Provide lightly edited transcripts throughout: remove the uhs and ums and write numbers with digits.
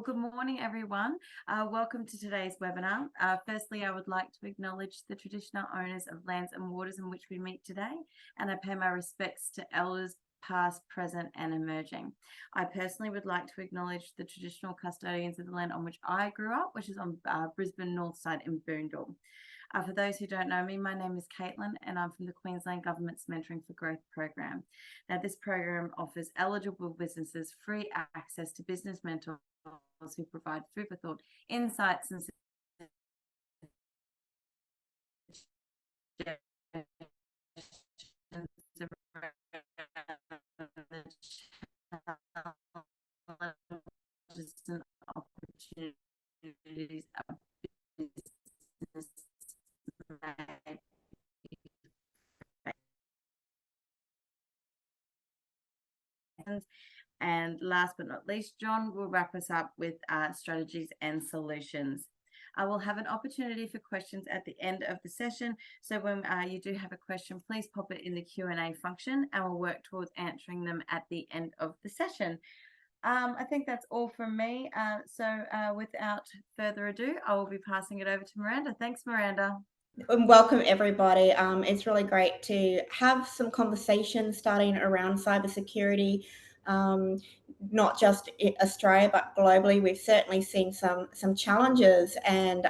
good morning, everyone. Welcome to today's webinar. Firstly, I would like to acknowledge the traditional owners of lands and waters in which we meet today, and I pay my respects to elders past, present, and emerging. I personally would like to acknowledge the traditional custodians of the land on which I grew up, which is on Brisbane North Side in Boondall. For those who don't know me, my name is Caitlin and I'm from the Queensland Government's Mentoring for Growth program. Now, this program offers eligible businesses free access to business mentors who provide food for thought, insights, and opportunities and last but not least, John will wrap us up with strategies and solutions. I will have an opportunity for questions at the end of the session. So when you do have a question, please pop it in the Q&A function and we'll work towards answering them at the end of the session. I think that's all from me. So without further ado, I will be passing it over to Miranda. Thanks, Miranda. And welcome everybody. It's really great to have some conversations starting around cybersecurity, not just in Australia but globally. We've certainly seen some challenges and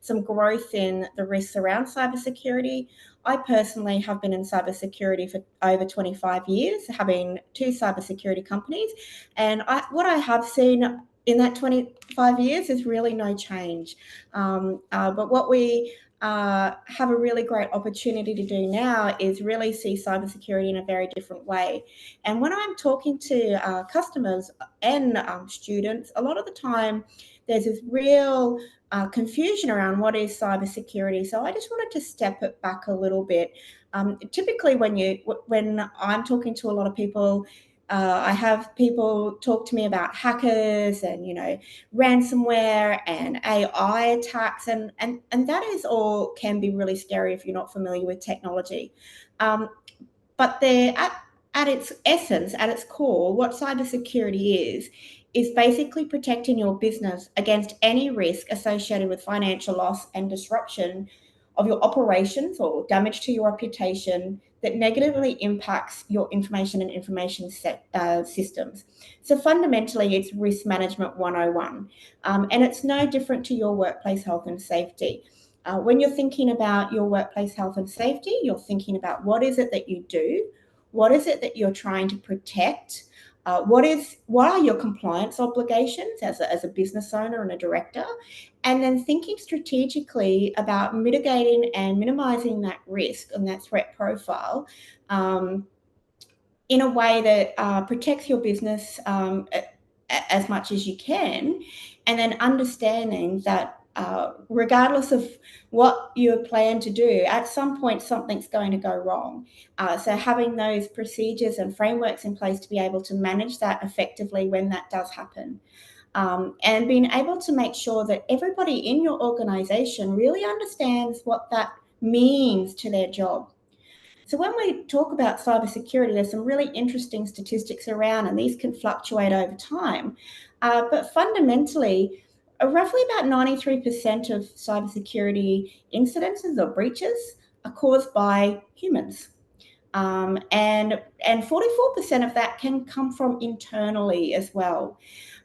some growth in the risks around cybersecurity. I personally have been in cybersecurity for over 25 years, having two cybersecurity companies, and what I have seen in that 25 years is really no change. But what we have a really great opportunity to do now is really see cybersecurity in a very different way. And when I'm talking to customers and students, a lot of the time there's this real confusion around what is cybersecurity. So I just wanted to step it back a little bit. Typically when I'm talking to a lot of people, I have people talk to me about hackers and, ransomware and AI attacks, and that is all can be really scary if you're not familiar with technology. But they're at its essence, at its core, what cybersecurity is basically protecting your business against any risk associated with financial loss and disruption of your operations or damage to your reputation that negatively impacts your information and information systems. So fundamentally, it's risk management 101. And it's no different to your workplace health and safety. When you're thinking about your workplace health and safety, you're thinking about what is it that you do? What is it that you're trying to protect? What are your compliance obligations as a business owner and a director? And then thinking strategically about mitigating and minimizing that risk and that threat profile in a way that protects your business as much as you can, and then understanding that regardless of what you plan to do, at some point something's going to go wrong. So having those procedures and frameworks in place to be able to manage that effectively when that does happen. And being able to make sure that everybody in your organization really understands what that means to their job. So when we talk about cybersecurity, there's some really interesting statistics around, and these can fluctuate over time. But fundamentally, roughly about 93% of cybersecurity incidences or breaches are caused by humans. And 44% of that can come from internally as well.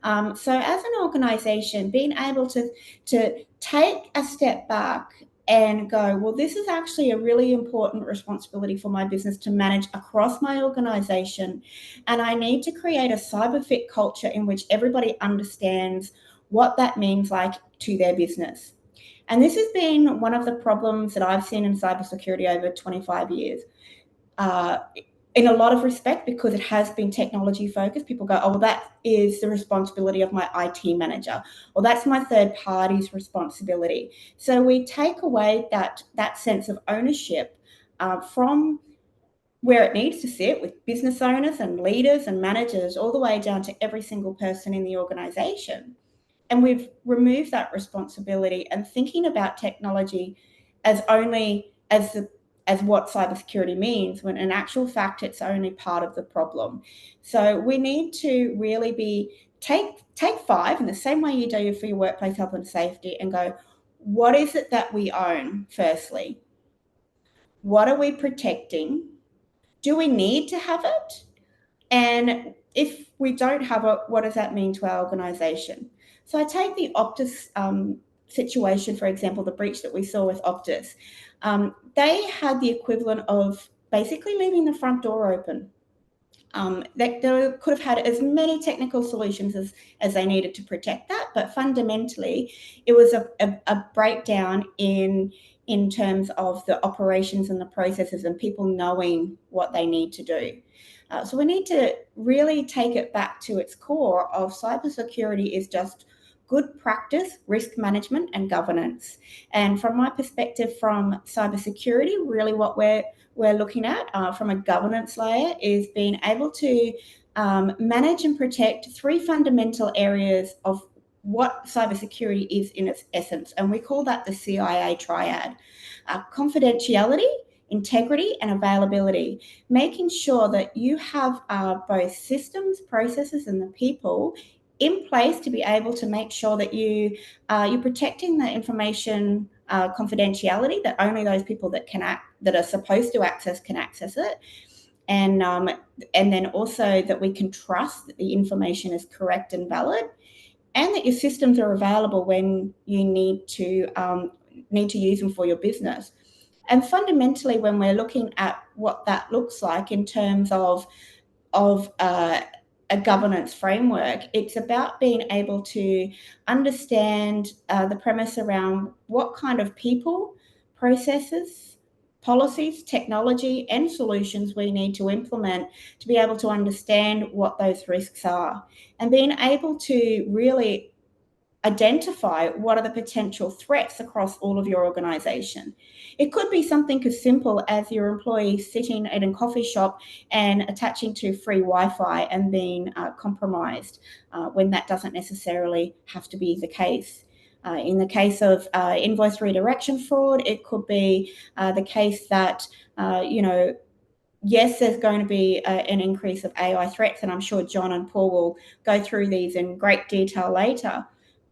So as an organization, being able to take a step back and go, well, this is actually a really important responsibility for my business to manage across my organization. And I need to create a cyber fit culture in which everybody understands what that means like to their business. And this has been one of the problems that I've seen in cybersecurity over 25 years. In a lot of respect, because it has been technology focused, people go, oh, well, that is the responsibility of my IT manager, or that's my third party's responsibility. So we take away that sense of ownership from where it needs to sit with business owners and leaders and managers all the way down to every single person in the organization. And we've removed that responsibility and thinking about technology as only as what cybersecurity means, when in actual fact, it's only part of the problem. So we need to really be take 5 in the same way you do for your workplace health and safety and go, what is it that we own, firstly? What are we protecting? Do we need to have it? And if we don't have it, what does that mean to our organisation? So I take the Optus situation, for example, the breach that we saw with Optus. They had the equivalent of basically leaving the front door open. They could have had as many technical solutions as they needed to protect that, but fundamentally, it was a breakdown in terms of the operations and the processes and people knowing what they need to do. So we need to really take it back to its core of cybersecurity is just good practice, risk management, and governance. And from my perspective, from cybersecurity, really what we're looking at from a governance layer is being able to manage and protect 3 fundamental areas of what cybersecurity is in its essence. And we call that the CIA triad. Confidentiality, integrity, and availability, making sure that you have both systems, processes, and the people in place to be able to make sure that you're protecting the information confidentiality, that only those people that are supposed to access can access it, and then also that we can trust that the information is correct and valid, and that your systems are available when you need to use them for your business. And fundamentally, when we're looking at what that looks like in terms of a governance framework, it's about being able to understand the premise around what kind of people, processes, policies, technology, and solutions we need to implement to be able to understand what those risks are, and being able to really identify what are the potential threats across all of your organization. It could be something as simple as your employees sitting in a coffee shop and attaching to free Wi-Fi and being compromised when that doesn't necessarily have to be the case. In the case of invoice redirection fraud, it could be the case that, yes, there's going to be an increase of AI threats, and I'm sure John and Paul will go through these in great detail later.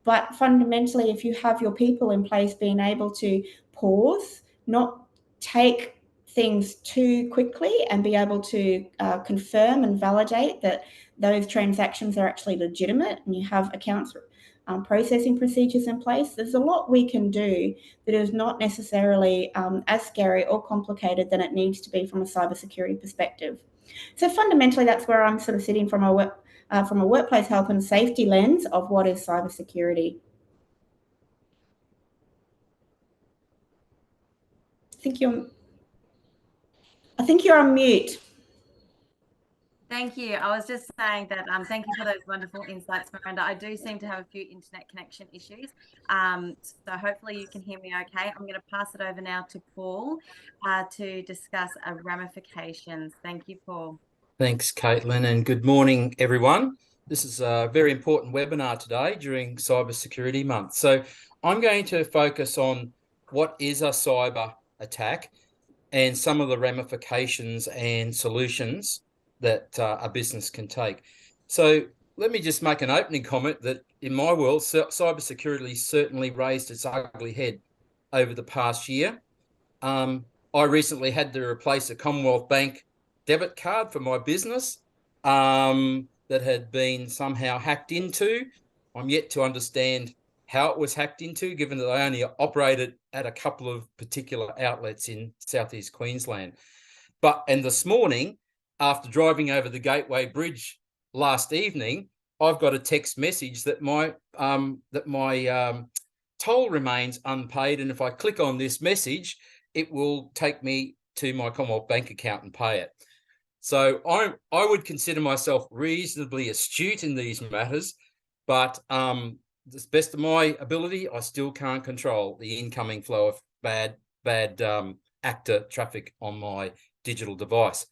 But fundamentally, if you have your people in place being able to pause, not take things too quickly, and be able to confirm and validate that those transactions are actually legitimate, and you have accounts processing procedures in place, there's a lot we can do that is not necessarily as scary or complicated than it needs to be from a cybersecurity perspective. So fundamentally, that's where I'm sort of sitting from a workplace health and safety lens of what is cybersecurity. I think you're on mute. Thank you. I was just saying that thank you for those wonderful insights, Miranda. I do seem to have a few internet connection issues. So hopefully you can hear me okay. I'm going to pass it over now to Paul to discuss ramifications. Thank you, Paul. Thanks, Caitlin, and good morning, everyone. This is a very important webinar today during Cybersecurity Month. So I'm going to focus on what is a cyber attack and some of the ramifications and solutions that a business can take. So let me just make an opening comment that in my world, cybersecurity certainly raised its ugly head over the past year. I recently had to replace a Commonwealth Bank debit card for my business that had been somehow hacked into. I'm yet to understand how it was hacked into, given that I only operated at a couple of particular outlets in Southeast Queensland. And this morning, after driving over the Gateway Bridge last evening, I've got a text message that my toll remains unpaid, and if I click on this message, it will take me to my Commonwealth Bank account and pay it. So I would consider myself reasonably astute in these matters, but to the best of my ability, I still can't control the incoming flow of bad actor traffic on my digital device.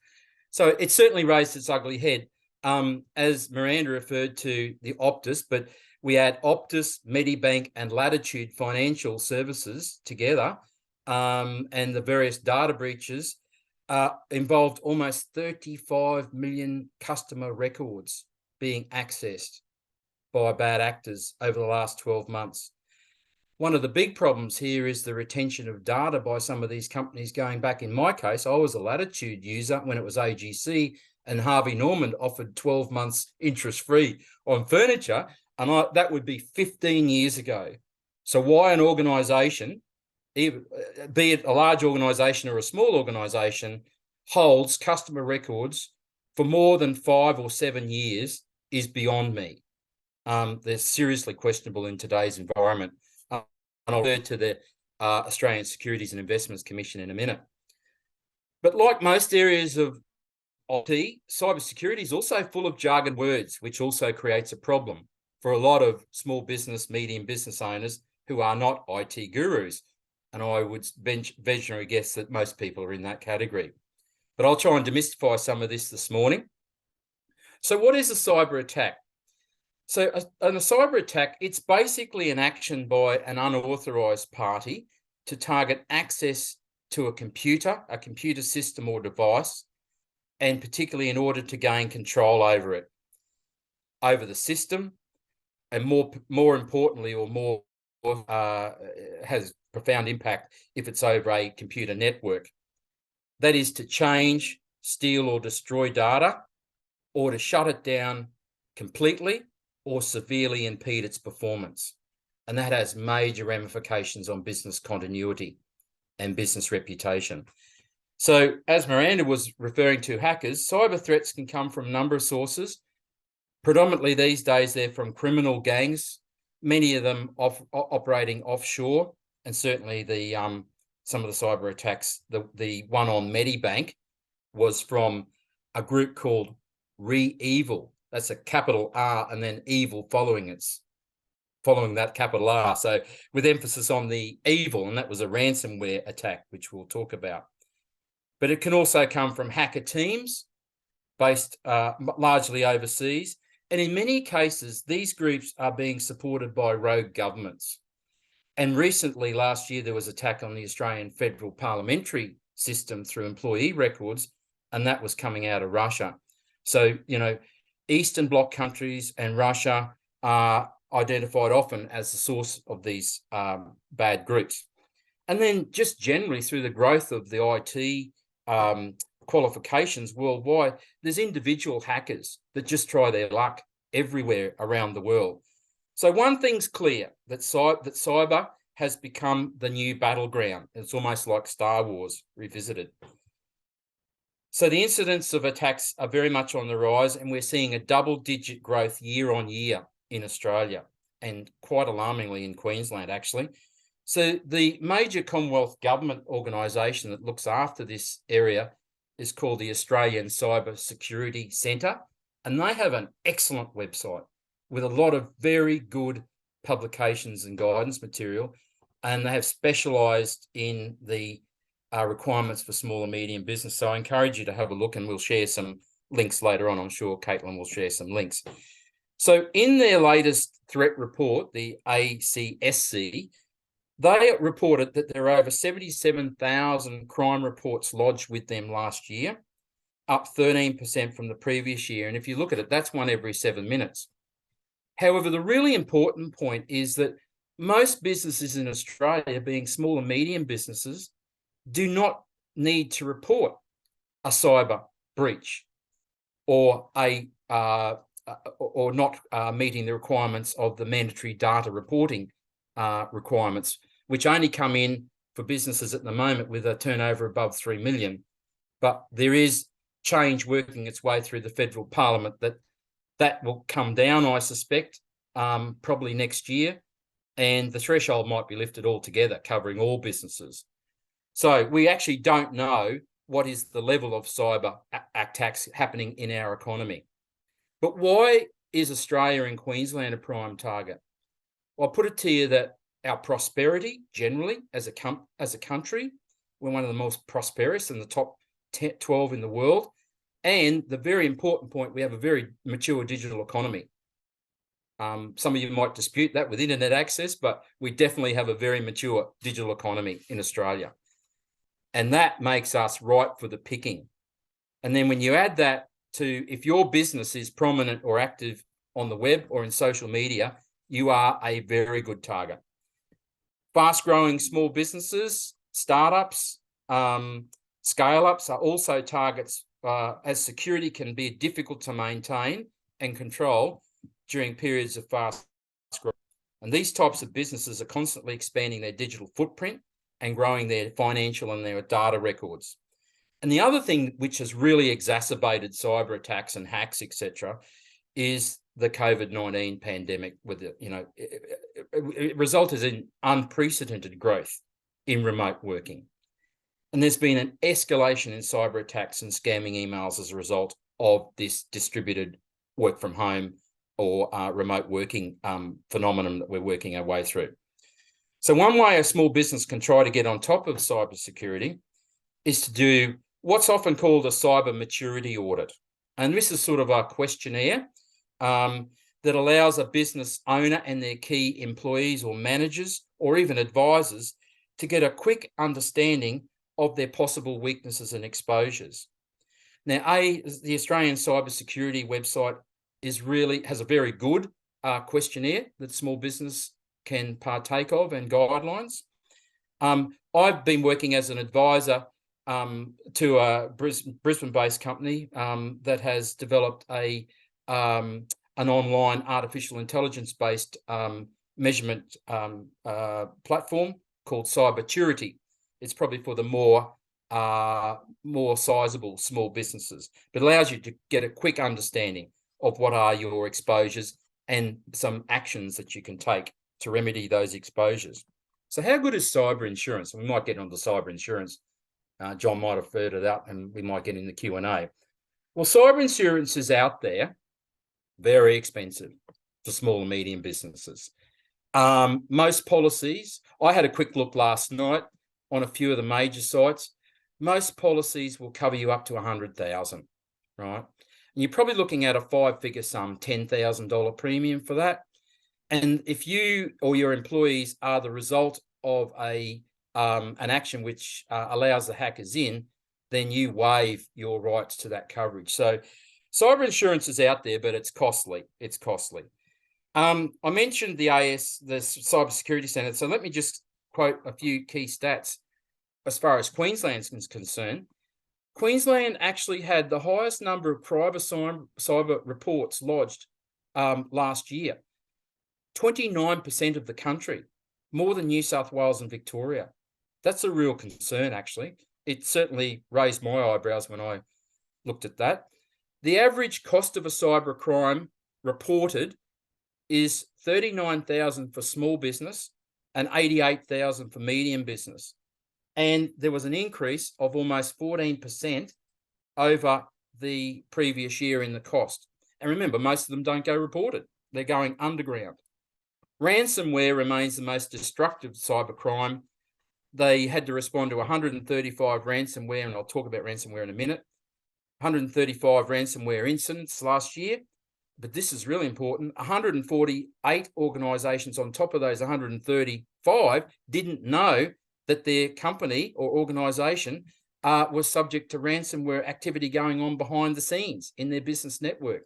So it certainly raised its ugly head. As Miranda referred to the Optus, but we add Optus, Medibank, and Latitude Financial Services together, and the various data breaches involved almost 35 million customer records being accessed by bad actors over the last 12 months. One of the big problems here is the retention of data by some of these companies going back. In my case, I was a Latitude user when it was AGC, and Harvey Norman offered 12 months interest-free on furniture, and that would be 15 years ago. So why an organisation, be it a large organisation or a small organisation, holds customer records for more than 5 or 7 years is beyond me. They're seriously questionable in today's environment. And I'll refer to the Australian Securities and Investments Commission in a minute. But like most areas of IT, cybersecurity is also full of jargon words, which also creates a problem for a lot of small business, medium business owners who are not IT gurus. And I would venture a guess that most people are in that category. But I'll try and demystify some of this morning. So what is a cyber attack? So a cyber attack, it's basically an action by an unauthorized party to target access to a computer system or device, and particularly in order to gain control over it, over the system, and more importantly, or more has profound impact if it's over a computer network. That is to change, steal, or destroy data, or to shut it down completely, or severely impede its performance. And that has major ramifications on business continuity and business reputation. So as Miranda was referring to hackers, cyber threats can come from a number of sources. Predominantly these days, they're from criminal gangs, many of them operating offshore, and certainly some of the cyber attacks, the one on Medibank was from a group called ReEvil. That's a capital R and then evil following that capital R. So with emphasis on the evil, and that was a ransomware attack, which we'll talk about. But it can also come from hacker teams based largely overseas. And in many cases, these groups are being supported by rogue governments. And recently, last year, there was an attack on the Australian federal parliamentary system through employee records, and that was coming out of Russia. So, Eastern Bloc countries and Russia are identified often as the source of these bad groups. And then just generally through the growth of the IT qualifications worldwide, there's individual hackers that just try their luck everywhere around the world. So one thing's clear, that cyber has become the new battleground. It's almost like Star Wars revisited. So the incidents of attacks are very much on the rise, and we're seeing a double-digit growth year on year in Australia, and quite alarmingly in Queensland, actually. So the major Commonwealth government organisation that looks after this area is called the Australian Cybersecurity Centre, and they have an excellent website with a lot of very good publications and guidance material, and they have specialised in the requirements for small and medium business. So I encourage you to have a look, and we'll share some links later on. I'm sure Caitlin will share some links. So in their latest threat report, the ACSC, they reported that there are over 77,000 crime reports lodged with them last year, up 13% from the previous year. And if you look at it, that's one every 7 minutes. However, the really important point is that most businesses in Australia, being small and medium businesses, do not need to report a cyber breach or not meeting the requirements of the mandatory data reporting requirements, which only come in for businesses at the moment with a turnover above 3 million. But there is change working its way through the federal parliament that will come down, I suspect, probably next year, and the threshold might be lifted altogether, covering all businesses. So we actually don't know what is the level of cyber attacks happening in our economy. But why is Australia and Queensland a prime target? Well, I'll put it to you that our prosperity generally as a country, we're one of the most prosperous in the top 12 in the world. And the very important point, we have a very mature digital economy. Some of you might dispute that with internet access, but we definitely have a very mature digital economy in Australia. And that makes us ripe for the picking. And then when you add that to, if your business is prominent or active on the web or in social media, you are a very good target. Fast-growing small businesses, startups, scale-ups are also targets, as security can be difficult to maintain and control during periods of fast growth. And these types of businesses are constantly expanding their digital footprint and growing their financial and their data records. And the other thing which has really exacerbated cyber attacks and hacks, etc., is the COVID-19 pandemic. With it, it resulted in unprecedented growth in remote working. And there's been an escalation in cyber attacks and scamming emails as a result of this distributed work from home or remote working phenomenon that we're working our way through. So one way a small business can try to get on top of cybersecurity is to do what's often called a cyber maturity audit. And this is sort of a questionnaire that allows a business owner and their key employees or managers or even advisors to get a quick understanding of their possible weaknesses and exposures. Now, the Australian Cybersecurity website has a very good questionnaire that small business can partake of and guidelines. I've been working as an advisor to a Brisbane-based company that has developed an online artificial intelligence-based measurement platform called Cybersecurity. It's probably for the more sizable small businesses, but it allows you to get a quick understanding of what are your exposures and some actions that you can take to remedy those exposures. So how good is cyber insurance? We might get onto cyber insurance. John might have heard of that, and we might get in the Q&A. Well, cyber insurance is out there, very expensive for small and medium businesses. Most policies, I had a quick look last night on a few of the major sites. Most policies will cover you up to $100,000, right? And you're probably looking at a 5-figure sum, $10,000 premium for that. And if you or your employees are the result of an action which allows the hackers in, then you waive your rights to that coverage. So cyber insurance is out there, but it's costly. It's costly. I mentioned the Cybersecurity Centre. So let me just quote a few key stats as far as Queensland is concerned. Queensland actually had the highest number of private cyber reports lodged last year. 29% of the country, more than New South Wales and Victoria. That's a real concern, actually. It certainly raised my eyebrows when I looked at that. The average cost of a cyber crime reported is $39,000 for small business and $88,000 for medium business. And there was an increase of almost 14% over the previous year in the cost. And remember, most of them don't go reported. They're going underground. Ransomware remains the most destructive cybercrime. They had to respond to 135 ransomware, and I'll talk about ransomware in a minute, 135 ransomware incidents last year. But this is really important. 148 organisations on top of those 135 didn't know that their company or organisation was subject to ransomware activity going on behind the scenes in their business network.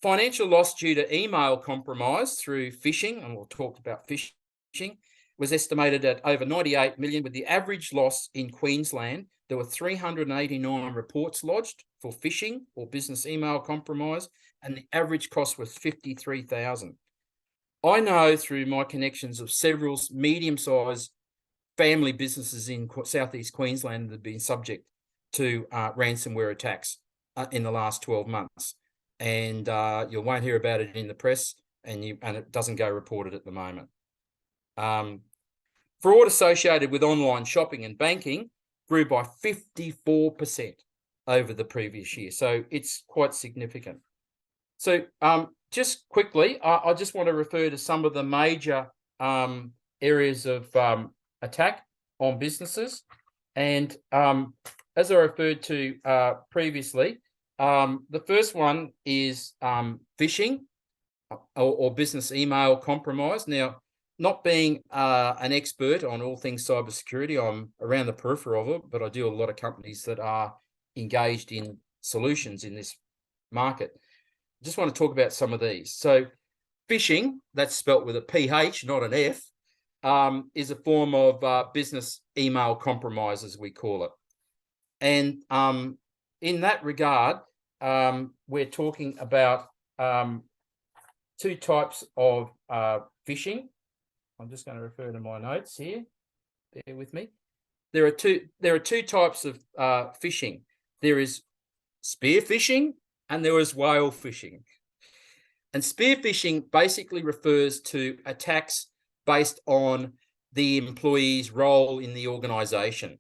Financial loss due to email compromise through phishing, and we'll talk about phishing, was estimated at over 98 million, with the average loss in Queensland. There were 389 reports lodged for phishing or business email compromise, and the average cost was $53,000. I know through my connections of several medium-sized family businesses in southeast Queensland that have been subject to ransomware attacks in the last 12 months. And you won't hear about it in the press, and it doesn't go reported at the moment. Fraud associated with online shopping and banking grew by 54% over the previous year. So it's quite significant. So just quickly, I just want to refer to some of the major areas of attack on businesses. And as I referred to previously, the first one is phishing or business email compromise. Now, not being an expert on all things cybersecurity, I'm around the periphery of it, but I deal with a lot of companies that are engaged in solutions in this market. I just want to talk about some of these. So phishing, that's spelt with a PH, not an F, is a form of business email compromise, as we call it. And in that regard, we're talking about two types of phishing. I'm just going to refer to my notes here. Bear with me. There are two types of phishing. There is spear phishing and there is whale phishing. And spear phishing basically refers to attacks based on the employee's role in the organization.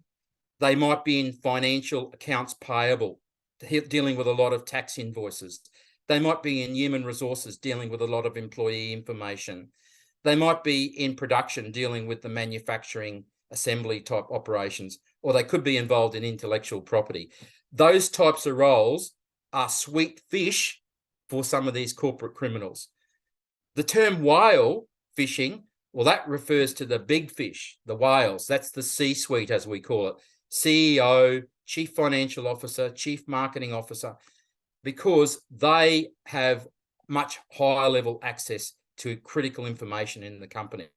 They might be in financial accounts payable, dealing with a lot of tax invoices. They might be in human resources, dealing with a lot of employee information. They might be in production, dealing with the manufacturing assembly type operations, or they could be involved in intellectual property. Those types of roles are sweet fish for some of these corporate criminals. The term whale phishing, well, that refers to the big fish, the whales. That's the C-suite, as we call it. CEO, Chief Financial Officer, Chief Marketing Officer, because they have much higher level access to critical information in the company.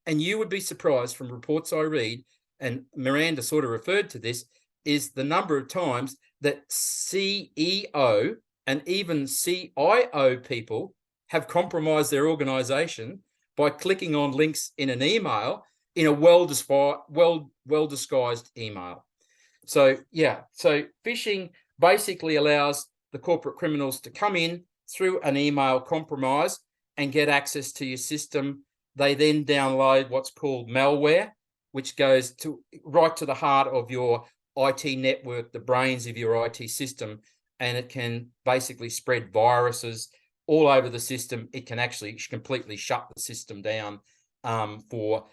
And you would be surprised from reports I read, and Miranda sort of referred to this, is the number of times that CEO and even CIO people have compromised their organization by clicking on links in an email in a well-disguised email. So yeah, so phishing basically allows the corporate criminals to come in through an email compromise and get access to your system. They then download what's called malware, which goes right to the heart of your IT network, the brains of your IT system, and it can basically spread viruses all over the system. It can actually completely shut the system down for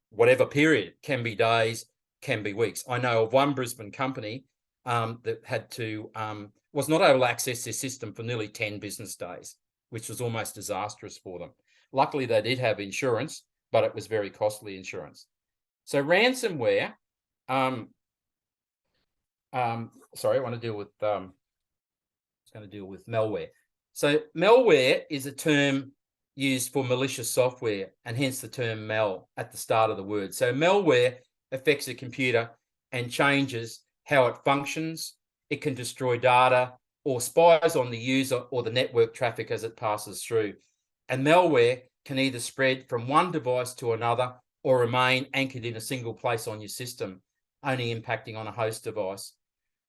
whatever period. Can be days, can be weeks. I know of one Brisbane company that had to was not able to access their system for nearly 10 business days, which was almost disastrous for them. Luckily, they did have insurance, but it was very costly insurance. So ransomware, sorry, I want to deal with malware. So malware is a term used for malicious software, and hence the term mal at the start of the word. So malware affects a computer and changes how it functions. It can destroy data or spies on the user or the network traffic as it passes through. And malware can either spread from one device to another or remain anchored in a single place on your system, only impacting on a host device.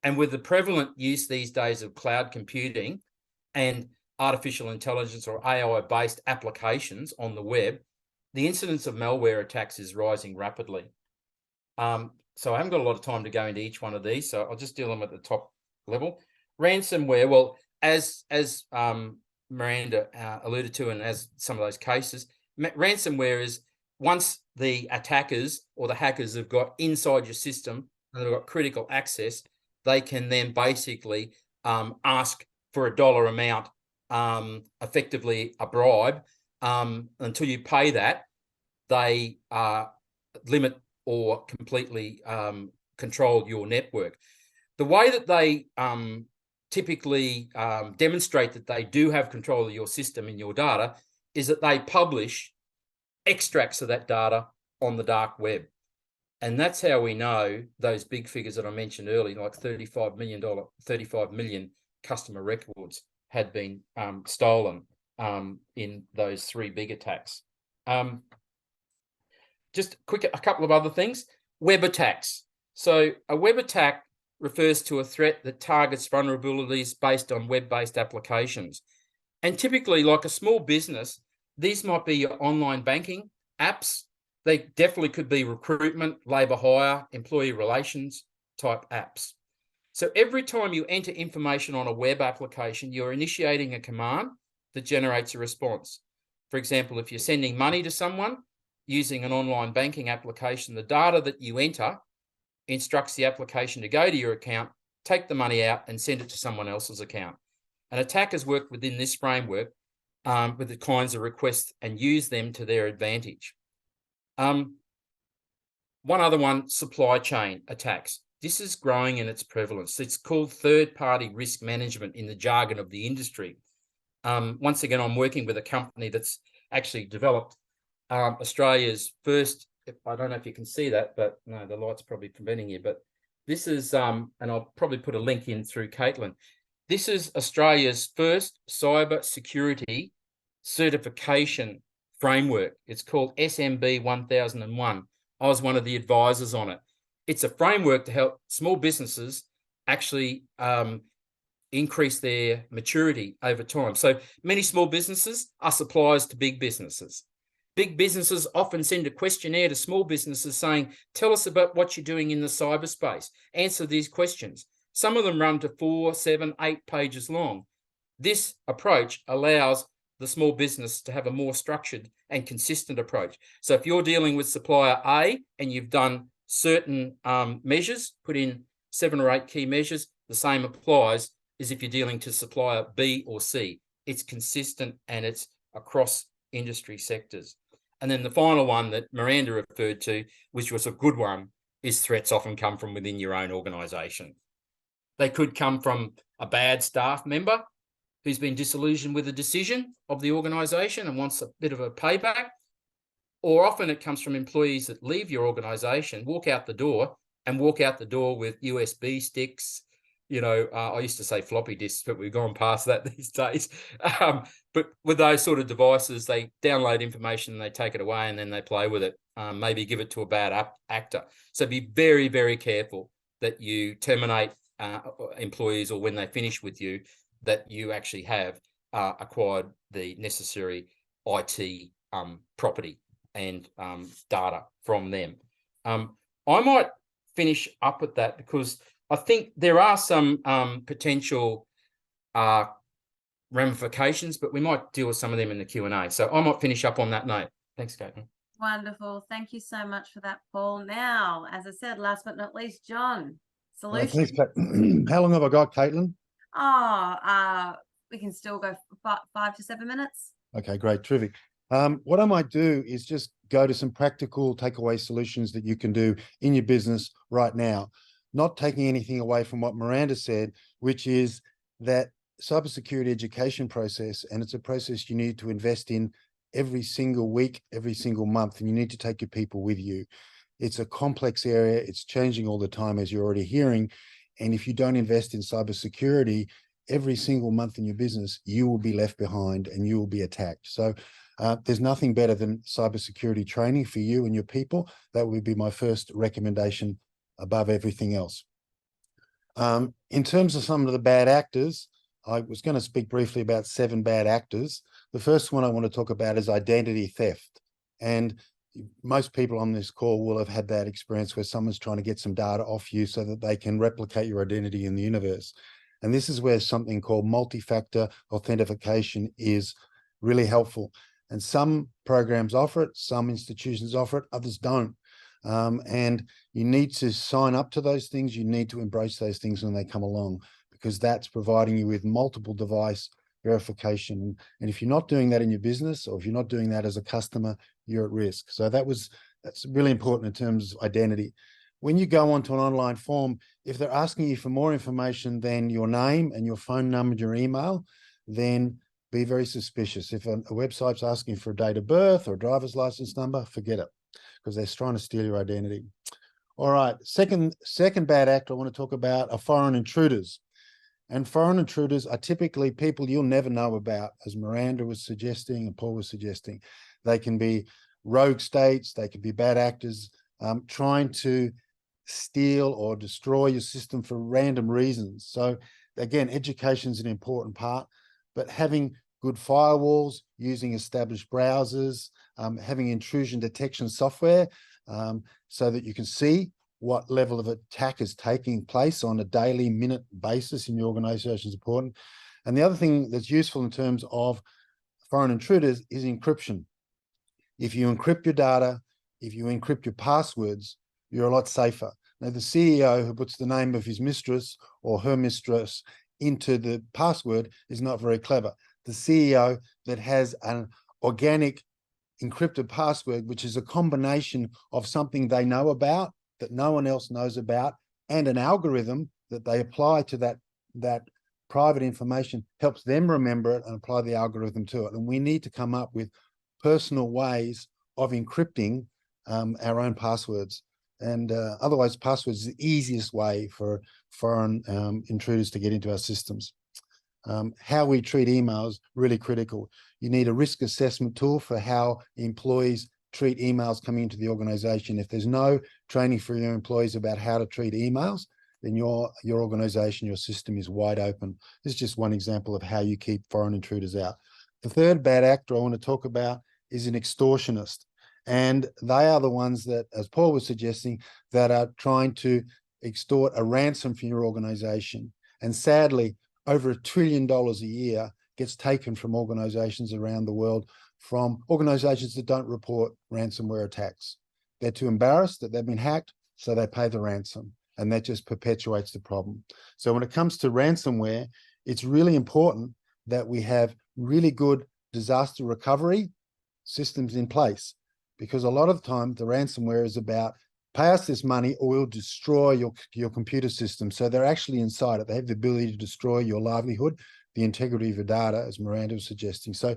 And with the prevalent use these days of cloud computing and artificial intelligence or AI-based applications on the web, the incidence of malware attacks is rising rapidly. So I haven't got a lot of time to go into each one of these, so I'll just deal them at the top level. Ransomware, well, as Miranda alluded to, and as some of those cases, ransomware is once the attackers or the hackers have got inside your system and they've got critical access, they can then basically ask for a dollar amount, effectively a bribe. Until you pay that, they limit or completely control your network. The way that they typically demonstrate that they do have control of your system and your data is that they publish extracts of that data on the dark web. And that's how we know those big figures that I mentioned earlier, like $35 million customer records had been stolen in those three big attacks. Just a couple of other things. Web attacks. So a web attack refers to a threat that targets vulnerabilities based on web-based applications. And typically, like a small business, these might be your online banking apps. They definitely could be recruitment, labour hire, employee relations type apps. So every time you enter information on a web application, you're initiating a command that generates a response. For example, if you're sending money to someone using an online banking application, the data that you enter instructs the application to go to your account, take the money out and send it to someone else's account. And attackers work within this framework with the kinds of requests and use them to their advantage. One other one, supply chain attacks. this is growing in its prevalence. It's called third-party risk management in the jargon of the industry. Once again, I'm working with a company that's actually developed Australia's first, I don't know if you can see that, but no, the light's probably preventing you, but this is, and I'll probably put a link in through Caitlin. This is Australia's first cyber security certification framework. It's called SMB 1001. I was one of the advisors on it. It's a framework to help small businesses actually increase their maturity over time. So many small businesses are suppliers to big businesses. Big businesses often send a questionnaire to small businesses saying, tell us about what you're doing in the cyberspace. Answer these questions. Some of them run to 4, 7, 8 pages long. This approach allows the small business to have a more structured and consistent approach. So if you're dealing with supplier A and you've done certain measures, put in 7 or 8 key measures, the same applies as if you're dealing to supplier B or C. It's consistent and it's across industry sectors. And then the final one that Miranda referred to, which was a good one, is threats often come from within your own organisation. They could come from a bad staff member who's been disillusioned with a decision of the organisation and wants a bit of a payback. Or often it comes from employees that leave your organisation, walk out the door with USB sticks. You know, I used to say floppy disks, but we've gone past that these days. But with those sort of devices, they download information and they take it away and then they play with it, maybe give it to a bad actor. So be very, very careful that you terminate employees, or when they finish with you, that you actually have acquired the necessary IT property and data from them. I might finish up with that because I think there are some potential ramifications, but we might deal with some of them in the Q&A. So I might finish up on that note. Thanks, Caitlin. Wonderful. Thank you so much for that, Paul. Now, as I said, last but not least, John, solution. Thanks, how long have I got, Caitlin? We can still go 5 to 7 minutes. Okay, great, terrific. What I might do is just go to some practical takeaway solutions that you can do in your business right now, not taking anything away from what Miranda said, which is that cybersecurity education process, and it's a process you need to invest in every single week, every single month, and you need to take your people with you. It's a complex area. It's changing all the time, as you're already hearing. And if you don't invest in cybersecurity every single month in your business, you will be left behind and you will be attacked. So there's nothing better than cybersecurity training for you and your people. That would be my first recommendation above everything else. In terms of some of the bad actors, I was going to speak briefly about 7 bad actors. The first one I want to talk about is identity theft. And most people on this call will have had that experience where someone's trying to get some data off you so that they can replicate your identity in the universe. And this is where something called multi-factor authentication is really helpful. And some programs offer it, some institutions offer it, others don't. And you need to sign up to those things. You need to embrace those things when they come along, because that's providing you with multiple device verification. And if you're not doing that in your business, or if you're not doing that as a customer, you're at risk. So that's really important in terms of identity. When you go onto an online form, if they're asking you for more information than your name and your phone number and your email, then be very suspicious. If a website's asking for a date of birth or a driver's license number, forget it, because they're trying to steal your identity. All right, second bad actor I want to talk about are foreign intruders. And foreign intruders are typically people you'll never know about, as Miranda was suggesting and Paul was suggesting. They can be rogue states, they can be bad actors trying to steal or destroy your system for random reasons. So again, education is an important part, but having good firewalls, using established browsers, having intrusion detection software so that you can see what level of attack is taking place on a daily, minute basis in your organization is important. And the other thing that's useful in terms of foreign intruders is encryption. If you encrypt your data, if you encrypt your passwords, you're a lot safer. Now, the CEO who puts the name of his mistress or her mistress into the password is not very clever. The CEO that has an organic encrypted password, which is a combination of something they know about that no one else knows about, and an algorithm that they apply to that private information helps them remember it and apply the algorithm to it. And we need to come up with personal ways of encrypting our own passwords. And otherwise, passwords is the easiest way for foreign intruders to get into our systems. How we treat emails, really critical. You need a risk assessment tool for how employees treat emails coming into the organization. If there's no training for your employees about how to treat emails, then your organization, your system is wide open. This is just one example of how you keep foreign intruders out. The third bad actor I want to talk about is an extortionist. And they are the ones that, as Paul was suggesting, that are trying to extort a ransom from your organization. And sadly, over $1 trillion a year gets taken from organizations around the world, from organizations that don't report ransomware attacks. They're too embarrassed that they've been hacked, so they pay the ransom, and that just perpetuates the problem. So when it comes to ransomware, it's really important that we have really good disaster recovery systems in place, because a lot of the time the ransomware is about pay us this money or we'll destroy your computer system. So they're actually inside it. They have the ability to destroy your livelihood, the integrity of your data, as Miranda was suggesting. So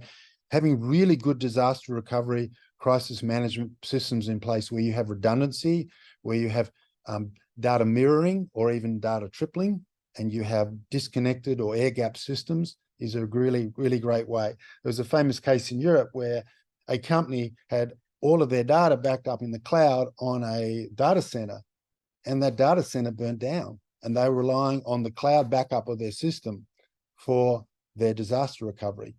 having really good disaster recovery, crisis management systems in place where you have redundancy, where you have data mirroring or even data tripling, and you have disconnected or air gap systems is a really, really great way. There was a famous case in Europe where a company had all of their data backed up in the cloud on a data center, and that data center burnt down, and they were relying on the cloud backup of their system for their disaster recovery.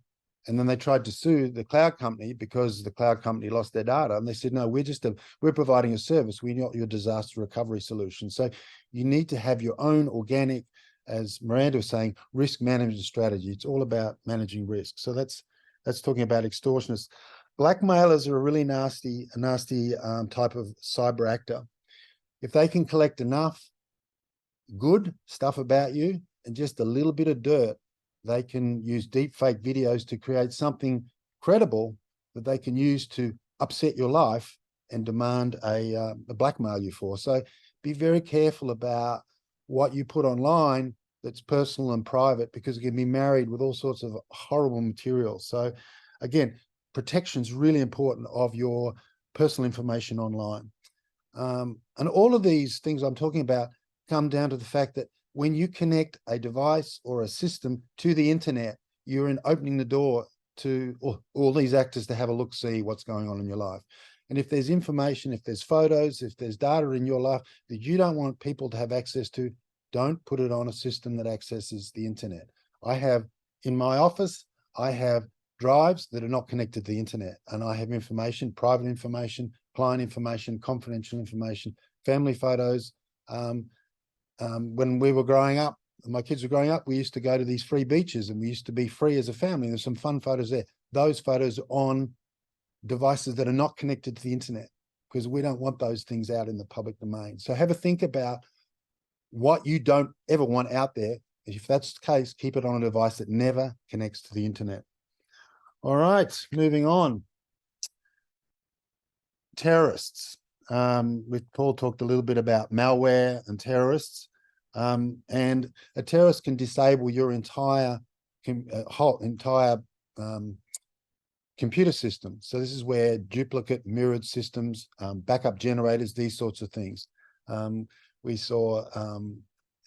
And then they tried to sue the cloud company because the cloud company lost their data, and they said, no, we're providing a service. We're not your disaster recovery solution. So you need to have your own organic, as Miranda was saying, risk management strategy. It's all about managing risk. So that's talking about extortionists. Blackmailers are a really nasty type of cyber actor. If they can collect enough good stuff about you and just a little bit of dirt, they can use deep fake videos to create something credible that they can use to upset your life and demand a blackmail you for. So be very careful about what you put online that's personal and private, because it can be married with all sorts of horrible material. So again, protection is really important of your personal information online. And all of these things I'm talking about come down to the fact that when you connect a device or a system to the internet, you're opening the door to all these actors to have a look, see what's going on in your life. And if there's information, if there's photos, if there's data in your life that you don't want people to have access to, don't put it on a system that accesses the internet. I have in my office, I have drives that are not connected to the internet, and I have information, private information, client information, confidential information, family photos. When we were growing up, my kids were growing up, we used to go to these free beaches and we used to be free as a family. There's some fun photos there. Those photos are on devices that are not connected to the internet, because we don't want those things out in the public domain. So have a think about what you don't ever want out there. If that's the case, keep it on a device that never connects to the internet. All right, moving on. Terrorists. Paul talked a little bit about malware and terrorists. And a terrorist can disable your entire computer system. So this is where duplicate mirrored systems, backup generators, these sorts of things. We saw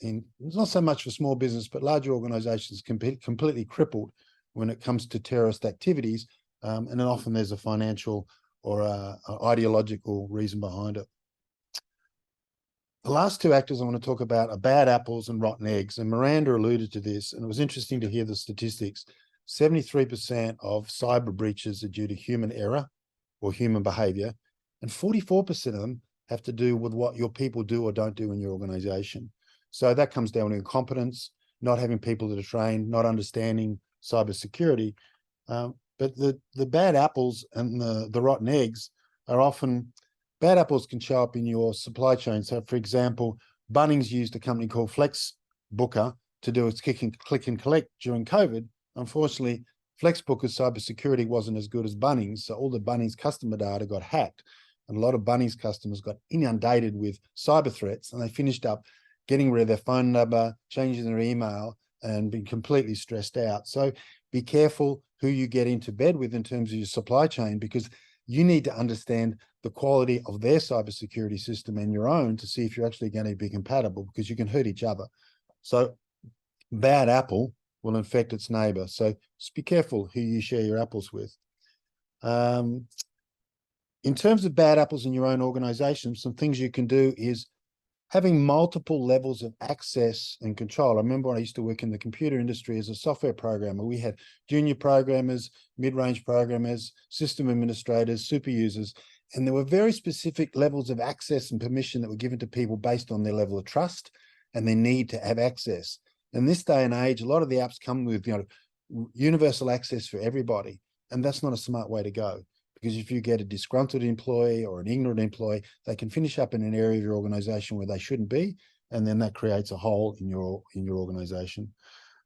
it's not so much for small business, but larger organizations can be completely crippled when it comes to terrorist activities. And then often there's a financial or a ideological reason behind it. The last two actors I want to talk about are bad apples and rotten eggs. And Miranda alluded to this, and it was interesting to hear the statistics. 73% of cyber breaches are due to human error or human behavior, and 44% of them have to do with what your people do or don't do in your organization. So that comes down to incompetence, not having people that are trained, not understanding cybersecurity. But the bad apples and the rotten eggs are often, bad apples can show up in your supply chain. So for example, Bunnings used a company called FlexBooker to do its click and collect during COVID. Unfortunately, FlexBooker's cybersecurity wasn't as good as Bunnings. So all the Bunnings customer data got hacked, and a lot of Bunnings customers got inundated with cyber threats, and they finished up getting rid of their phone number, changing their email, and being completely stressed out. So be careful who you get into bed with in terms of your supply chain, because you need to understand the quality of their cybersecurity system and your own to see if you're actually going to be compatible, because you can hurt each other. So bad apple will infect its neighbor. So just be careful who you share your apples with. In terms of bad apples in your own organization, some things you can do is having multiple levels of access and control. I remember when I used to work in the computer industry as a software programmer, we had junior programmers, mid-range programmers, system administrators, super users, and there were very specific levels of access and permission that were given to people based on their level of trust and their need to have access. In this day and age, a lot of the apps come with, universal access for everybody, and that's not a smart way to go. Because if you get a disgruntled employee or an ignorant employee, they can finish up in an area of your organization where they shouldn't be, and then that creates a hole in your organization.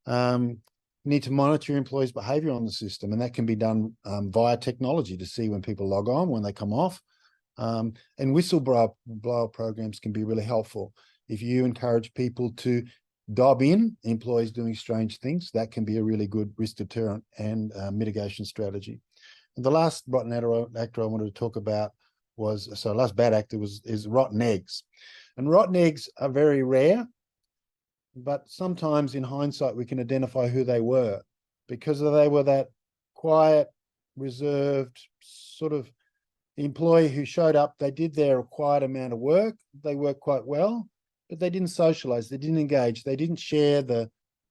You need to monitor your employees' behavior on the system, and that can be done via technology to see when people log on, when they come off. And whistleblower programs can be really helpful. If you encourage people to dob in employees doing strange things, that can be a really good risk deterrent and mitigation strategy. And the last rotten actor I wanted to talk about last bad actor is rotten eggs. And rotten eggs are very rare, but sometimes in hindsight, we can identify who they were, because they were that quiet, reserved sort of employee who showed up. They did their required amount of work. They worked quite well, but they didn't socialize. They didn't engage. They didn't share the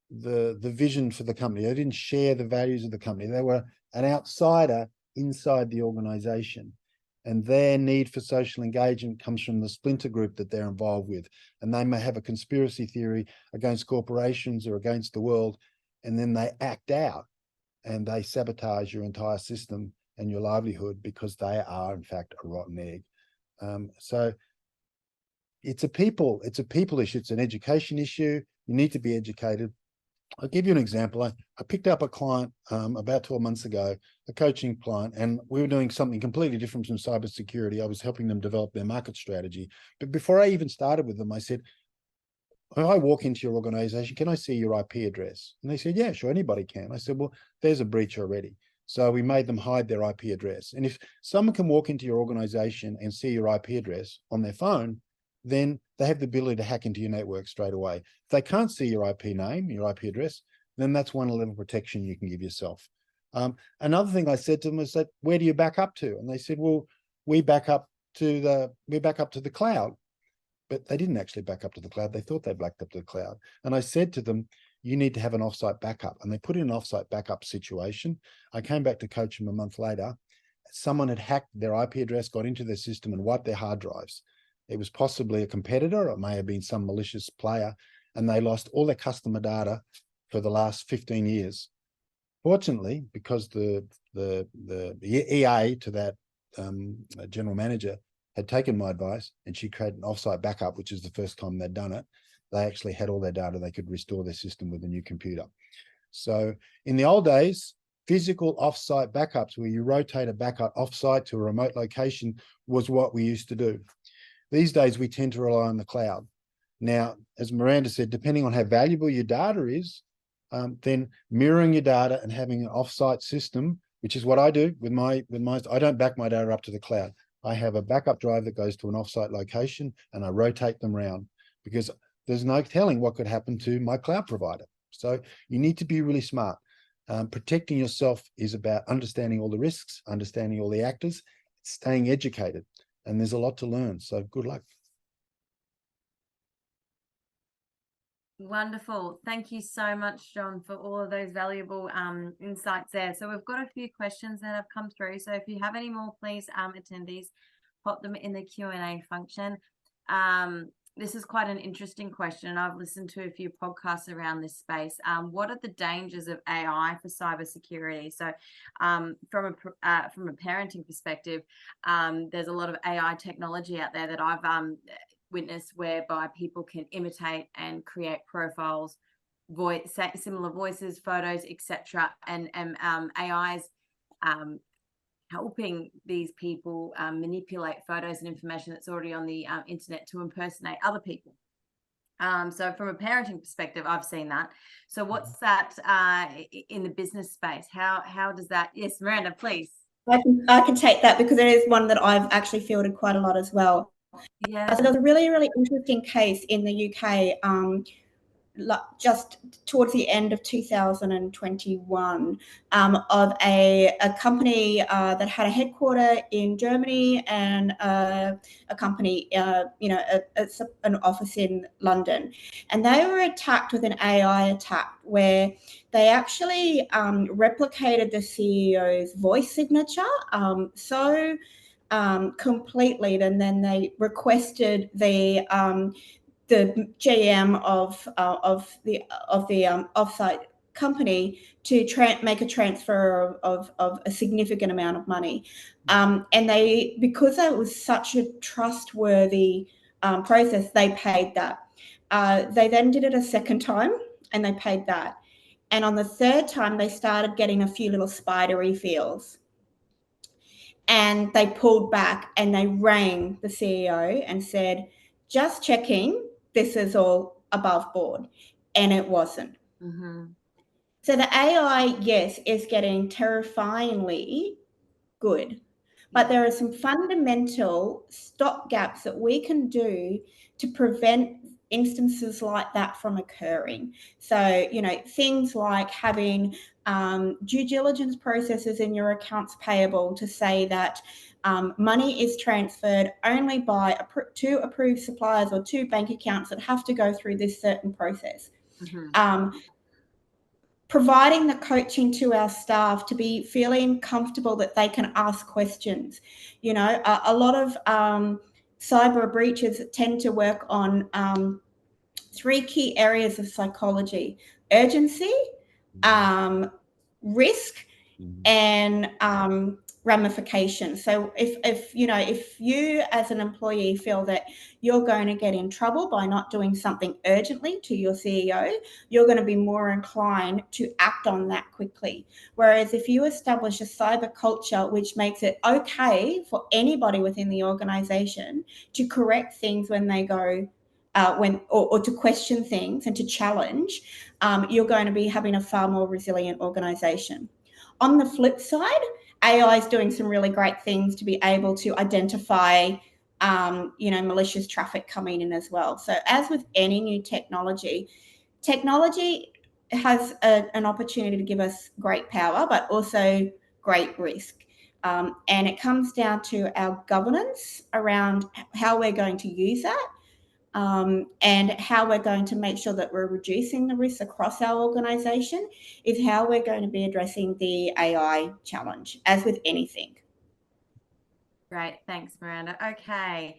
vision for the company. They didn't share the values of the company. They were an outsider inside the organization, and their need for social engagement comes from the splinter group that they're involved with. And they may have a conspiracy theory against corporations or against the world, and then they act out and they sabotage your entire system and your livelihood because they are in fact a rotten egg. So it's a people issue. It's an education issue. You need to be educated. I'll give you an example. I picked up a client about 12 months ago, a coaching client, and we were doing something completely different from cybersecurity. I was helping them develop their market strategy. But before I even started with them, I said, when I walk into your organization, can I see your IP address? And they said, yeah, sure, anybody can. I said, well, there's a breach already. So we made them hide their IP address. And if someone can walk into your organization and see your IP address on their phone, then they have the ability to hack into your network straight away. If they can't see your IP name, your IP address, then that's one level of protection you can give yourself. Another thing I said to them was that, where do you back up to? And they said, well, we back up to the cloud. But they didn't actually back up to the cloud. They thought they backed up to the cloud. And I said to them, you need to have an offsite backup. And they put in an offsite backup situation. I came back to coach them a month later. Someone had hacked their IP address, got into their system and wiped their hard drives. It was possibly a competitor, or it may have been some malicious player, and they lost all their customer data for the last 15 years. Fortunately, because the EA to that general manager had taken my advice, and she created an offsite backup, which is the first time they'd done it, they actually had all their data. They could restore their system with a new computer. So in the old days, physical offsite backups, where you rotate a backup offsite to a remote location, was what we used to do. These days, we tend to rely on the cloud. Now, as Miranda said, depending on how valuable your data is, then mirroring your data and having an offsite system, which is what I do with my, I don't back my data up to the cloud. I have a backup drive that goes to an offsite location and I rotate them around, because there's no telling what could happen to my cloud provider. So you need to be really smart. Protecting yourself is about understanding all the risks, understanding all the actors, staying educated. And there's a lot to learn. So good luck. Wonderful. Thank you so much, John, for all of those valuable insights there. So we've got a few questions that have come through. So if you have any more, please, attendees, pop them in the Q&A function. This is quite an interesting question. I've listened to a few podcasts around this space. What are the dangers of AI for cybersecurity? So from a parenting perspective, there's a lot of AI technology out there that I've witnessed whereby people can imitate and create profiles, similar voices, photos, etc. And AI's helping these people manipulate photos and information that's already on the internet to impersonate other people. So from a parenting perspective, I've seen that. So what's that in the business space? How does that? Yes, Miranda, please. I can take that because it is one that I've actually fielded quite a lot as well. Yeah. So there's a really, really interesting case in the UK just towards the end of 2021 of a company that had a headquarter in Germany and a company, an office in London. And they were attacked with an AI attack where they actually replicated the CEO's voice signature completely, and then they requested the GM of the offsite company to make a transfer of a significant amount of money, and because it was such a trustworthy process, they paid that. They then did it a second time, and they paid that. And on the third time, they started getting a few little spidery feels. And they pulled back and they rang the CEO and said, just checking, this is all above board. And it wasn't. Mm-hmm. So the AI, yes, is getting terrifyingly good. But there are some fundamental stop gaps that we can do to prevent instances like that from occurring. So, things like having due diligence processes in your accounts payable to say that money is transferred only by two approved suppliers or two bank accounts that have to go through this certain process. Mm-hmm. Providing the coaching to our staff to be feeling comfortable that they can ask questions. A lot of cyber breaches tend to work on three key areas of psychology: urgency, risk, and ramifications. So if you as an employee feel that you're going to get in trouble by not doing something urgently to your CEO, you're going to be more inclined to act on that quickly. Whereas if you establish a cyber culture which makes it okay for anybody within the organization to correct things when they go or to question things and to challenge, you're going to be having a far more resilient organization. On the flip side, AI is doing some really great things to be able to identify, malicious traffic coming in as well. So as with any new technology has an opportunity to give us great power, but also great risk. And it comes down to our governance around how we're going to use that. And how we're going to make sure that we're reducing the risks across our organisation is how we're going to be addressing the AI challenge, as with anything. Great, thanks, Miranda. Okay,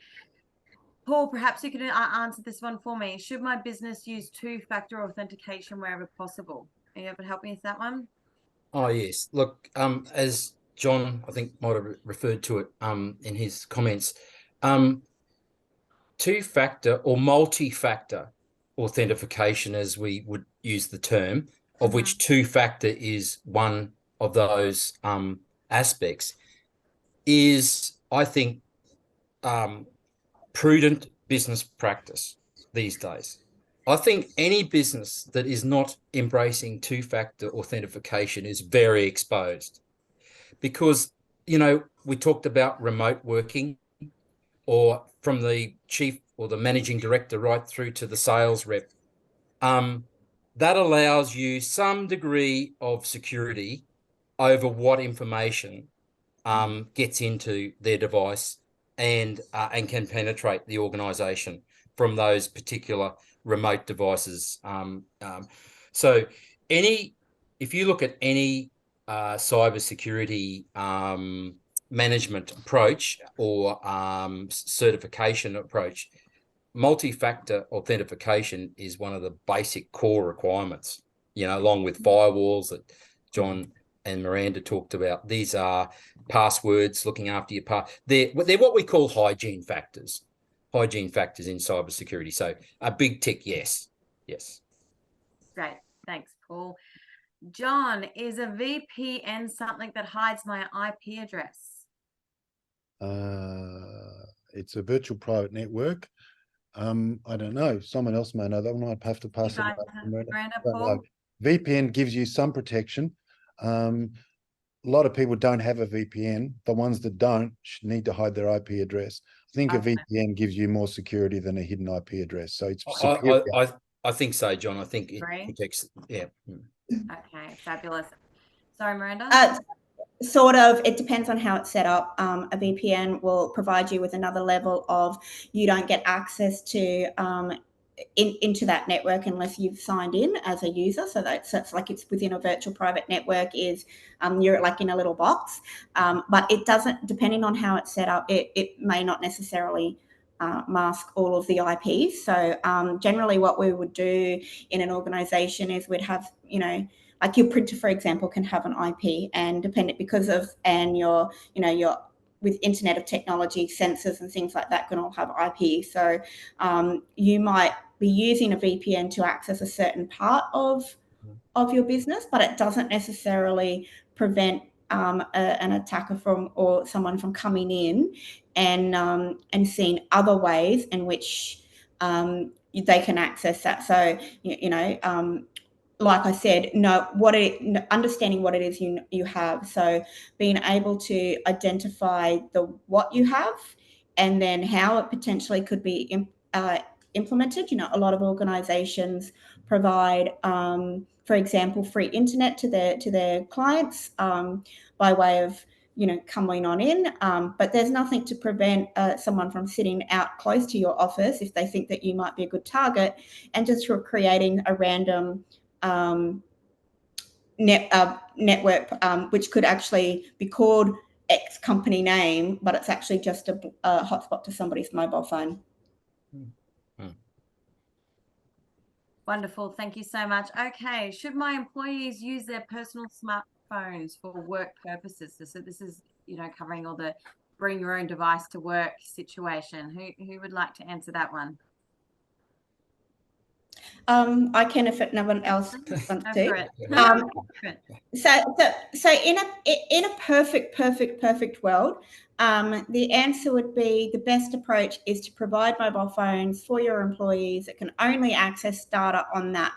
Paul, perhaps you could answer this one for me. Should my business use two-factor authentication wherever possible? Are you able to help me with that one? Oh, yes. Look, as John, I think, might have referred to it in his comments, two-factor or multi-factor authentication, as we would use the term, of which two-factor is one of those aspects, is, I think, prudent business practice these days. I think any business that is not embracing two-factor authentication is very exposed, because, we talked about remote working, or from the chief or the managing director right through to the sales rep. That allows you some degree of security over what information gets into their device and can penetrate the organization from those particular remote devices. So if you look at any cybersecurity management approach or certification approach, multi-factor authentication is one of the basic core requirements, along with firewalls that John and Miranda talked about. These are passwords, looking after your they're what we call hygiene factors in cybersecurity. So a big tick, yes. Great, thanks, Paul. John, is a VPN something that hides my IP address? It's a virtual private network. I don't know. Someone else may know that one. I'd have to pass it guys back to have- Miranda. Miranda, Don't know. Paul? VPN gives you some protection. A lot of people don't have a VPN. The ones that don't need to hide their IP address. I think a Okay. VPN gives you more security than a hidden IP address. So it's superior. I think so, John. I think it Agree. protects. Yeah. Okay, fabulous. Sorry, Miranda? Sort of, it depends on how it's set up. A VPN will provide you with another level of, you don't get access to into that network unless you've signed in as a user. So that's like it's within a virtual private network, is you're like in a little box. But it doesn't, depending on how it's set up, it may not necessarily mask all of the IPs. So generally what we would do in an organization is we'd have, like your printer, for example, can have an IP, and dependent because of, and your with Internet of Technology, sensors and things like that can all have IP. So you might be using a VPN to access a certain part of your business, but it doesn't necessarily prevent an attacker or someone from coming in and seeing other ways in which they can access that. So like I said, understanding what it is you have. So being able to identify what you have, and then how it potentially could be implemented. A lot of organizations provide, for example, free internet to their clients by way of coming on in, but there's nothing to prevent someone from sitting out close to your office if they think that you might be a good target, and just creating a random network, which could actually be called X company name, but it's actually just a hotspot to somebody's mobile phone. Wonderful. Thank you so much. Okay. Should my employees use their personal smartphones for work purposes? So this is, covering all the bring your own device to work situation. Who would like to answer that one? I can, if no one else wants to. So in a perfect world, the answer would be, the best approach is to provide mobile phones for your employees that can only access data on that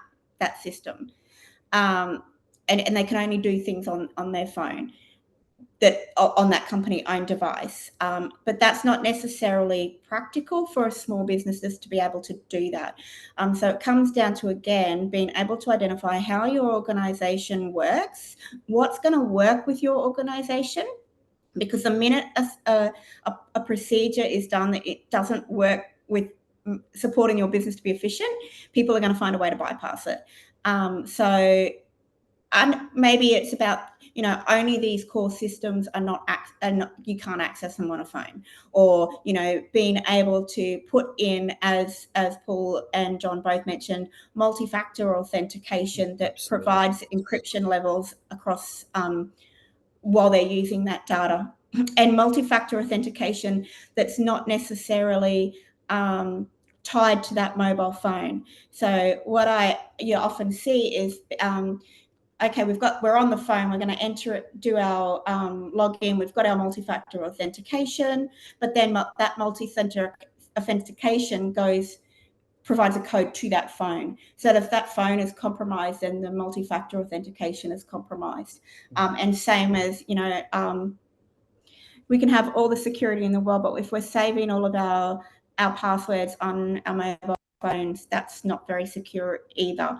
system, and they can only do things on their phone, that on that company owned device. But that's not necessarily practical for a small businesses to be able to do that. So it comes down to, again, being able to identify how your organization works, what's going to work with your organization, because the minute a procedure is done that it doesn't work with supporting your business to be efficient, people are going to find a way to bypass it. And maybe it's about, only these core systems are not, you can't access them on a phone, or, being able to put in, as Paul and John both mentioned, multi-factor authentication that provides encryption levels across while they're using that data, and multi-factor authentication that's not necessarily tied to that mobile phone. So what you often see is, okay, we're on the phone, we're going to enter it, do our login, we've got our multi-factor authentication, but then that multi-factor authentication provides a code to that phone. So that if that phone is compromised, then the multi-factor authentication is compromised. And same as, we can have all the security in the world, but if we're saving all of our passwords on our mobile phones, that's not very secure either.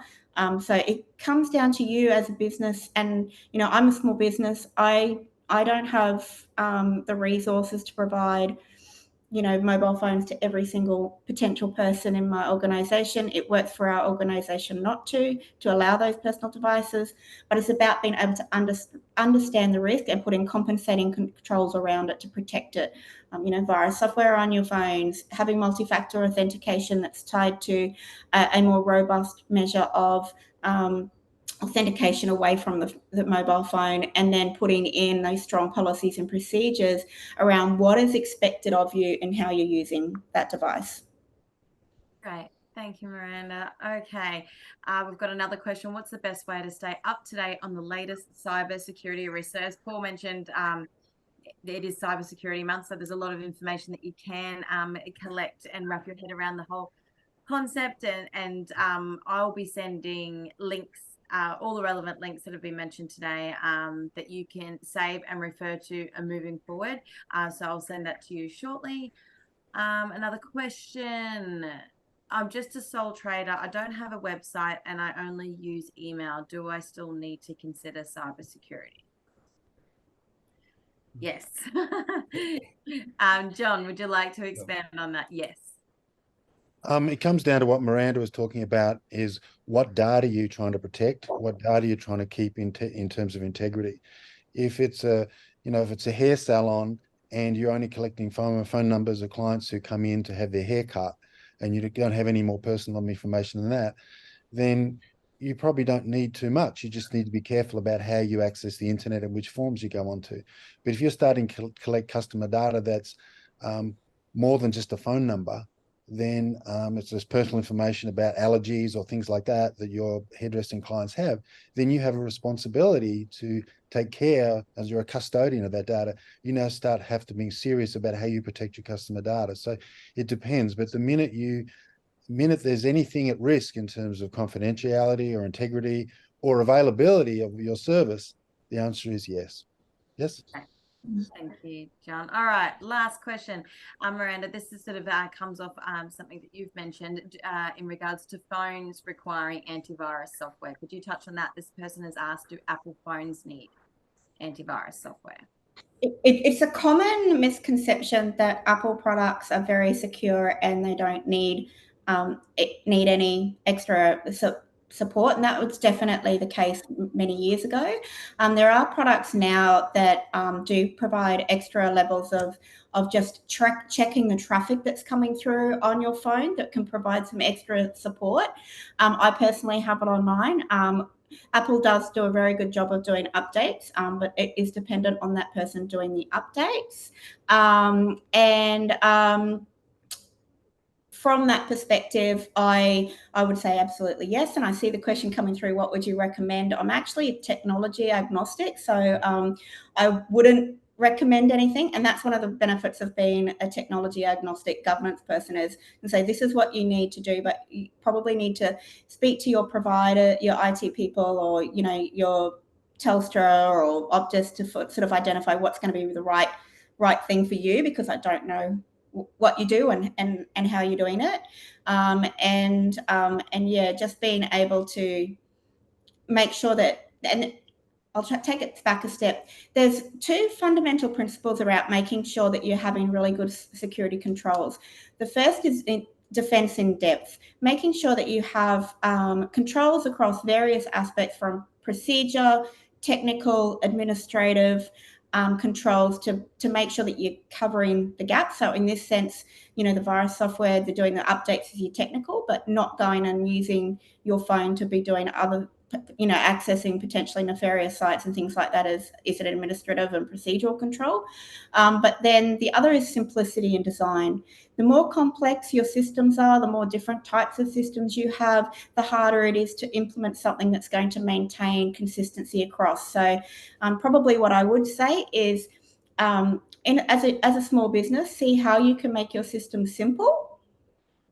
So it comes down to you as a business, and I'm a small business. I don't have the resources to provide mobile phones to every single potential person in my organization. It works for our organization not to allow those personal devices, but it's about being able to understand the risk and putting compensating controls around it to protect it. Virus software on your phones, having multi-factor authentication that's tied to a more robust measure of authentication away from the mobile phone, and then putting in those strong policies and procedures around what is expected of you and how you're using that device. Great. Thank you, Miranda. Okay. We've got another question. What's the best way to stay up to date on the latest cybersecurity risks? So as Paul mentioned, it is Cybersecurity Month, so there's a lot of information that you can collect and wrap your head around the whole concept. And I'll be sending links, all the relevant links that have been mentioned today, that you can save and refer to moving forward. So I'll send that to you shortly. Another question. I'm just a sole trader. I don't have a website and I only use email. Do I still need to consider cybersecurity? Yes. John, would you like to expand on that? Yes. It comes down to what Miranda was talking about, is what data are you trying to protect? What data are you trying to keep in terms of integrity? If it's a, if it's a hair salon and you're only collecting phone numbers of clients who come in to have their hair cut, and you don't have any more personal information than that, then you probably don't need too much. You just need to be careful about how you access the internet and which forms you go onto. But if you're starting to collect customer data that's more than just a phone number, then it's just personal information about allergies or things like that your hairdressing clients have, then you have a responsibility to take care, as you're a custodian of that data. You now have to be serious about how you protect your customer data. So it depends, but the minute there's anything at risk in terms of confidentiality or integrity or availability of your service, the answer is yes. Yes. Thank you, John. All right, last question. Miranda, this is sort of comes off something that you've mentioned in regards to phones requiring antivirus software. Could you touch on that? This person has asked, do Apple phones need antivirus software? It's a common misconception that Apple products are very secure and they don't need any extra support, and that was definitely the case many years ago. There are products now that do provide extra levels of just checking the traffic that's coming through on your phone that can provide some extra support. I personally have it on mine. Apple does do a very good job of doing updates, but it is dependent on that person doing the updates. From that perspective, I would say absolutely yes. And I see the question coming through, what would you recommend? I'm actually technology agnostic, so I wouldn't recommend anything. And that's one of the benefits of being a technology agnostic governance person, is and say this is what you need to do, but you probably need to speak to your provider, your IT people, or your Telstra or Optus to sort of identify what's going to be the right thing for you, because I don't know what you do and how you're doing it, and yeah, just being able to make sure that, and I'll take it back a step. There's two fundamental principles about making sure that you're having really good security controls. The first is defense in depth, making sure that you have controls across various aspects, from procedure, technical, administrative, controls to make sure that you're covering the gaps. So in this sense, the virus software, they're doing the updates as your technical, but not going and using your phone to be doing other, accessing potentially nefarious sites and things like that is an administrative and procedural control. But then the other is simplicity in design. The more complex your systems are, the more different types of systems you have, the harder it is to implement something that's going to maintain consistency across. So probably what I would say is, as a small business, see how you can make your system simple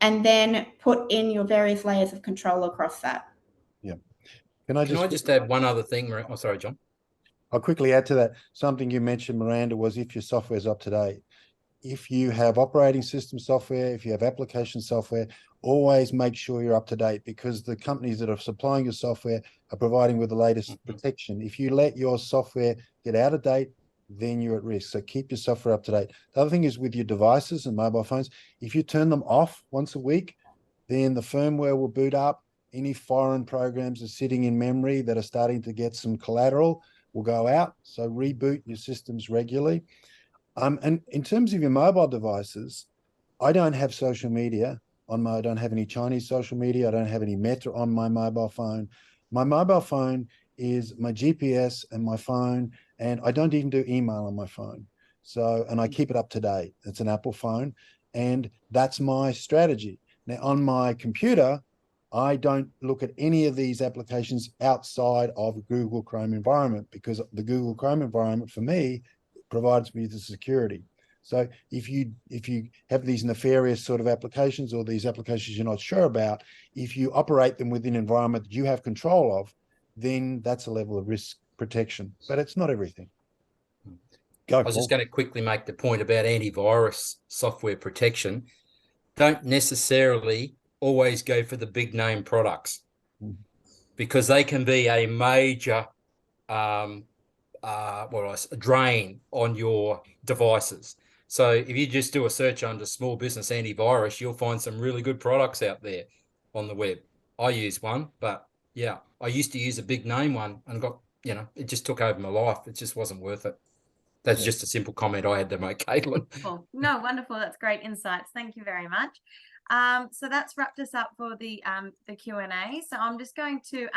and then put in your various layers of control across that. Yeah. Can I just add one other thing? Oh, sorry, John. I'll quickly add to that. Something you mentioned, Miranda, was if your software is up to date. If you have operating system software, if you have application software, always make sure you're up to date, because the companies that are supplying your software are providing with the latest protection. If you let your software get out of date, then you're at risk. So keep your software up to date. The other thing is with your devices and mobile phones, if you turn them off once a week, then the firmware will boot up. Any foreign programs are sitting in memory that are starting to get some collateral will go out. So reboot your systems regularly. And in terms of your mobile devices, I don't have social media I don't have any Chinese social media. I don't have any Meta on my mobile phone. My mobile phone is my GPS and my phone, and I don't even do email on my phone. So, and I keep it up to date. It's an Apple phone, and that's my strategy. Now, on my computer, I don't look at any of these applications outside of Google Chrome environment, because the Google Chrome environment for me provides me the security. So if you have these nefarious sort of applications, or these applications you're not sure about, if you operate them within an environment that you have control of, then that's a level of risk protection. But it's not everything. I was just going to quickly make the point about antivirus software protection. Don't necessarily always go for the big name products, because they can be a major drain on your devices. So if you just do a search under small business antivirus, you'll find some really good products out there on the web. I use one, but yeah, I used to use a big name one and got, it just took over my life. It just wasn't worth it. That's just a simple comment I had to make, Caitlin. Cool. No, wonderful. That's great insights. Thank you very much. So that's wrapped us up for the Q&A. So I'm just going to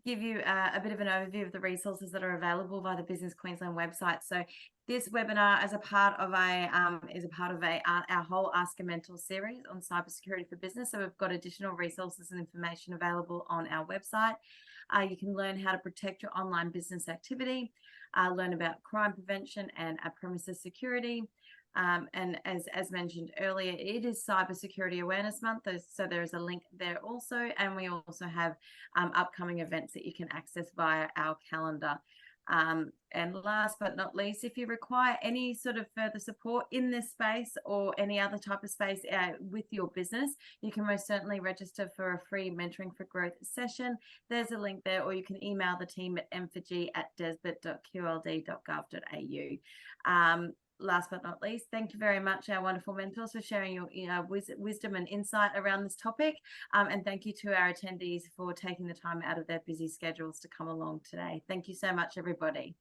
give you a bit of an overview of the resources that are available via the Business Queensland website. So this webinar is a part of our whole Ask a Mentor series on cybersecurity for business. So we've got additional resources and information available on our website. You can learn how to protect your online business activity, learn about crime prevention and premises security. And as mentioned earlier, it is Cybersecurity Awareness Month, so there is a link there also, and we also have upcoming events that you can access via our calendar. And last but not least, if you require any sort of further support in this space or any other type of space with your business, you can most certainly register for a free Mentoring for Growth session. There's a link there, or you can email the team at m4g@desbit.qld.gov.au. Last but not least, thank you very much, our wonderful mentors, for sharing your wisdom and insight around this topic. And thank you to our attendees for taking the time out of their busy schedules to come along today. Thank you so much, everybody.